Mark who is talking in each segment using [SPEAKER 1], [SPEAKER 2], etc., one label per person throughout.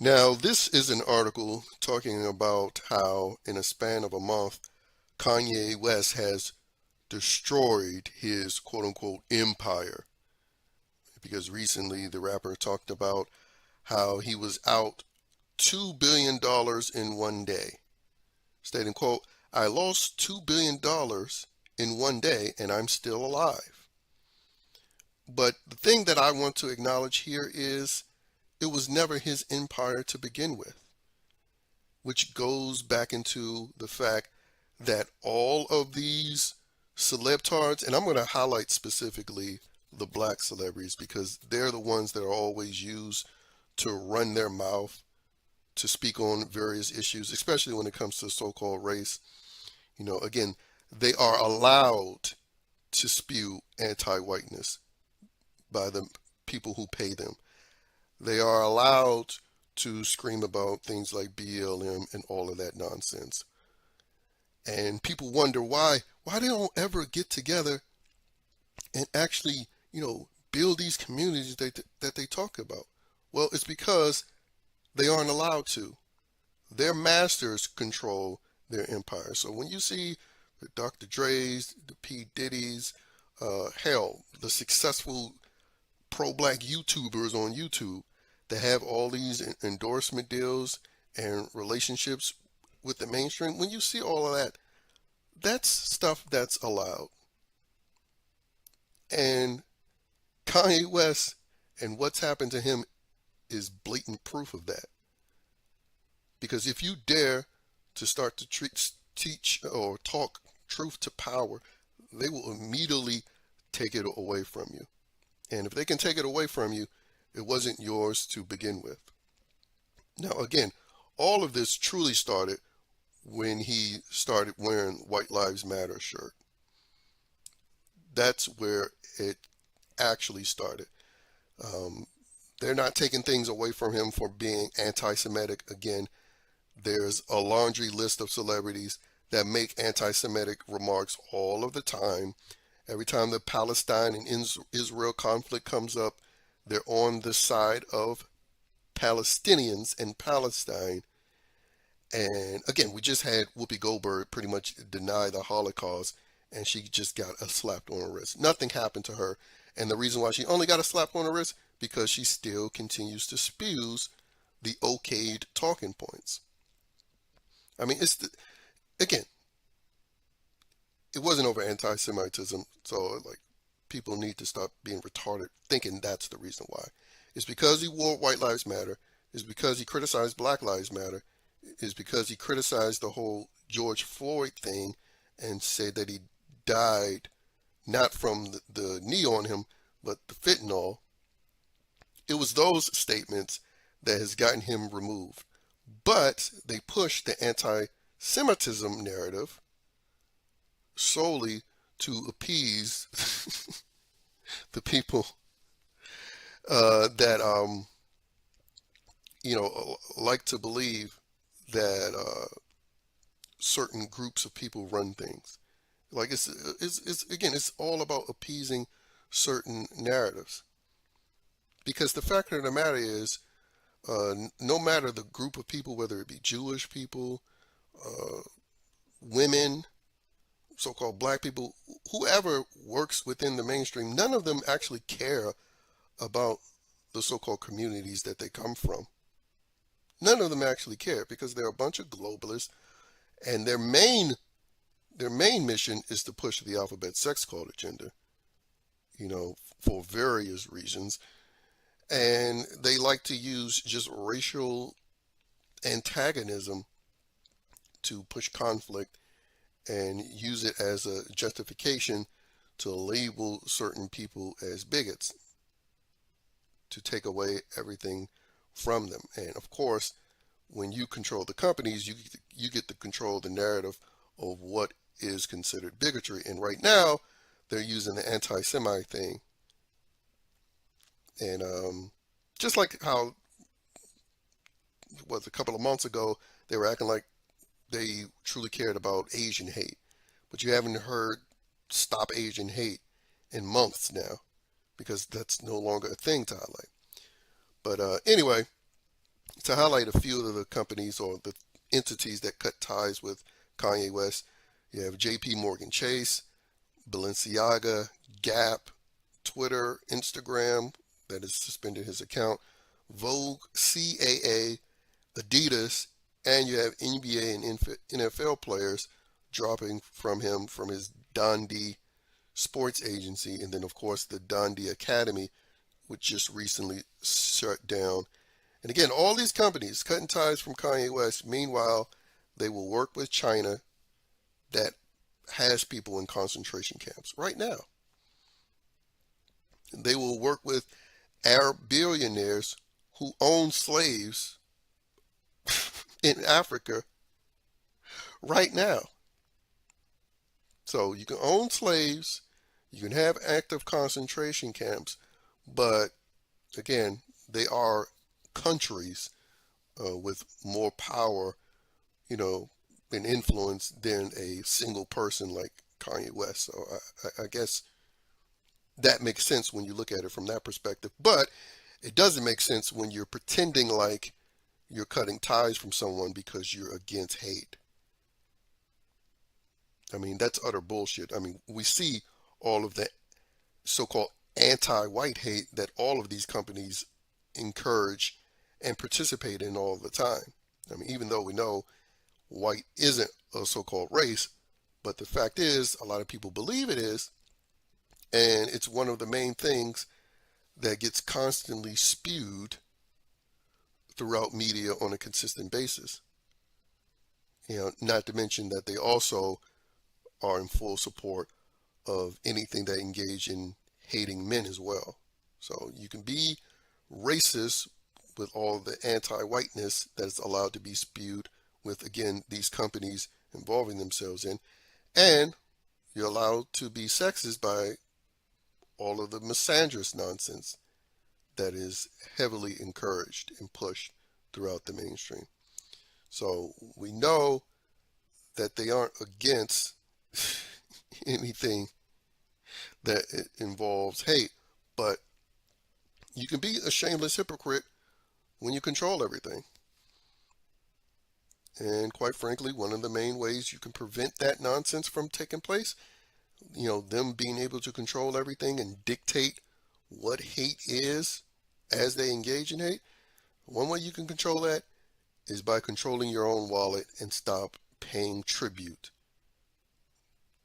[SPEAKER 1] Now, this is an article talking about how, in a span of a month, Kanye West has destroyed his quote unquote empire. Because recently the rapper talked about how he was out $2 billion in one day, stating, quote, I lost $2 billion in one day and I'm still alive. But the thing that I want to acknowledge here is it was never his empire to begin with, which goes back into the fact that all of these celebtards, and I'm going to highlight specifically the black celebrities because they're the ones that are always used to run their mouth to speak on various issues, especially when it comes to so-called race. Again, they are allowed to spew anti-whiteness by the people who pay them. They are allowed to scream about things like BLM and all of that nonsense. And people wonder why they don't ever get together and actually, build these communities that they talk about. Well, it's because they aren't allowed to. Their masters control their empire. So when you see the Dr. Dre's, the P. Diddy's, hell, the successful pro-black YouTubers on YouTube that have all these endorsement deals and relationships with the mainstream, when you see all of that, that's stuff that's allowed. And Kanye West and what's happened to him is blatant proof of that. Because if you dare to start to teach or talk truth to power, they will immediately take it away from you. And if they can take it away from you, it wasn't yours to begin with. Now, again, all of this truly started when he started wearing White Lives Matter shirt. That's where it actually started. Um, they're not taking things away from him for being anti-Semitic. Again, there's a laundry list of celebrities that make anti-Semitic remarks all of the time. Every time the Palestine and Israel conflict comes up, they're on the side of Palestinians and Palestine. And again, we just had Whoopi Goldberg pretty much deny the Holocaust, and she just got a slap on her wrist. Nothing happened to her. And the reason why she only got a slap on her wrist, because she still continues to spew the okayed talking points. I mean, again, it wasn't over anti-Semitism, so like people need to stop being retarded thinking that's the reason why. It's because he wore White Lives Matter. It's because he criticized Black Lives Matter. It's because he criticized the whole George Floyd thing and said that he died not from the knee on him, but the fentanyl. It was those statements that has gotten him removed. But they pushed the anti-Semitism narrative solely to appease the people that like to believe that certain groups of people run things. Like it's again, it's all about appeasing certain narratives. Because the fact of the matter is, no matter the group of people, whether it be Jewish people, uh, women, so-called black people, whoever works within the mainstream, none of them actually care about the so-called communities that they come from. None of them actually care because they're a bunch of globalists, and their main mission is to push the alphabet sex code agenda, for various reasons. And they like to use just racial antagonism to push conflict and use it as a justification to label certain people as bigots, to take away everything from them. And of course, when you control the companies, you get to control the narrative of what is considered bigotry. And right now, they're using the anti-Semite thing. And just like how was a couple of months ago, they were acting like they truly cared about Asian hate, but you haven't heard "Stop Asian Hate" in months now, because that's no longer a thing to highlight. But anyway, To highlight a few of the companies or the entities that cut ties with Kanye West, you have JP Morgan Chase, Balenciaga, Gap, Twitter, Instagram, that has suspended his account, Vogue, CAA, Adidas, and you have NBA and NFL players dropping from him from his Dundee sports agency, and then of course the Dundee Academy, which just recently shut down. And again, all these companies cutting ties from Kanye West. Meanwhile, they will work with China that has people in concentration camps right now. They will work with Arab billionaires who own slaves in Africa right now. So you can own slaves, you can have active concentration camps, but again, they are countries with more power, you know, and influence than a single person like Kanye West. So I guess that makes sense when you look at it from that perspective. But it doesn't make sense when you're pretending like you're cutting ties from someone because you're against hate. I mean, that's utter bullshit. I mean, we see all of the so-called anti-white hate that all of these companies encourage and participate in all the time. I mean, even though we know white isn't a so-called race, but the fact is, a lot of people believe it is, and it's one of the main things that gets constantly spewed throughout media on a consistent basis. You know, not to mention that they also are in full support of anything that engage in hating men as well. So you can be racist with all the anti-whiteness that is allowed to be spewed with, again, these companies involving themselves in, and you're allowed to be sexist by all of the misandrous nonsense that is heavily encouraged and pushed throughout the mainstream. So we know that they aren't against anything that involves hate, but you can be a shameless hypocrite when you control everything. And quite frankly, one of the main ways you can prevent that nonsense from taking place, you know, them being able to control everything and dictate what hate is as they engage in hate, one way you can control that is by controlling your own wallet and stop paying tribute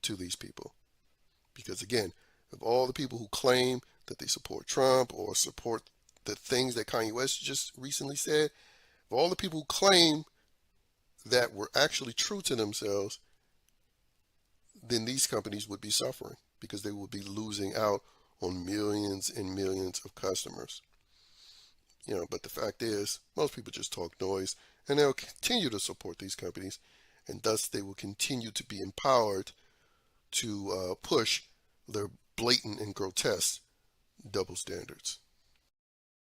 [SPEAKER 1] to these people. Because again, of all the people who claim that they support Trump or support the things that Kanye West just recently said, of all the people who claim that were actually true to themselves, then these companies would be suffering because they would be losing out on millions and millions of customers. You know, but the fact is, most people just talk noise, and they'll continue to support these companies, and thus they will continue to be empowered to push their blatant and grotesque double standards.